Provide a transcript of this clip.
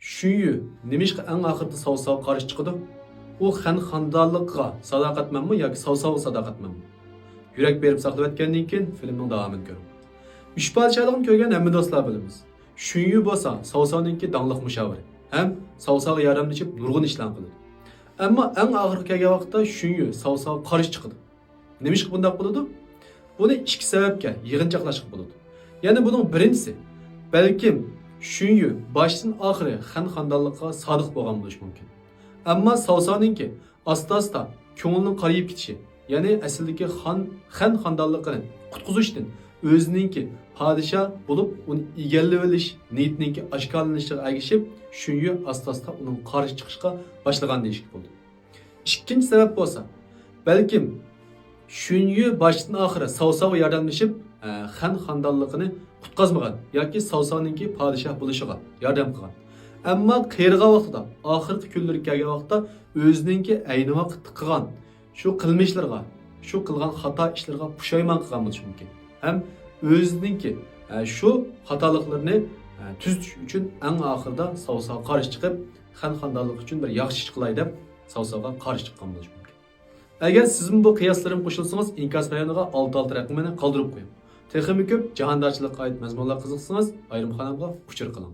Şünyü nemişki en ahırda savsav qarşı çıkıdı? O xan xandallıqqa sadaqatmanmı yoki savsav sadaqatmanmı? Yürek berip saqlab etgandan keyin filmning davomini ko'ring. Üç padişahligini ko'rgan hamma do'stlar bilamiz. Shunyu bo'lsa savsavninki dangliq mushavir ham savsavga yordamlashib nurg'un ishlar qiladi. Ammo eng oxirgi kelgan vaqtda Shunyu savsav qarshi chiqdi. Nemishqa bunday bo'ladi? Buni ikki sababga yig'inchoqlashib bo'ladi. Ya'ni buning birinchisi balkim Shunyu boshdan oxiri xan xandonlikqa sodiq bo'lgan bo'lishi mumkin. Ammo savsavninki asta-asta ko'ngilning qarayib ketishi, ya'ni aslidagi xan xandonligini qutqizishdan o'zininki podshoh bo'lib uni egallab olish niyatininki oshkorlanishiga ergishib, Shunyu asta-asta uning qarshi chiqishga boshlagan deyishga bo'ldi. Ikkinchi sabab bo'lsa, balkim Shunyu boshdan oxiri savsavga yordamlashib, xan xandonligini qutqazmagan yoki savsavninki podshoh bo'lishiga yordam qilgan. Ammo qiyirgan vaqtida, oxirgi kunlarga kelgan vaqtda o'zininki ayni vaqtda qilgan shu qilmishlarga, shu qilgan xato ishlarga pushaymon qilgan bo'lishi mumkin. Ham o'zininki shu xatoliklarni tuzitish uchun eng oxirida savsavga qarshi chiqib, xan xandonlik uchun bir yaxshi ish qilay deb savsavga qarshi chiqqan bo'lishi mumkin. Agar siz bu qiyoslarim qo'shilsangiz, inkas bayoniga 6 raqamini qoldirib qo'ying. Texnik ko'p jahondorchilikqa oid mazmunlar qiziqsangiz, ayrim xonamga uchur qiling.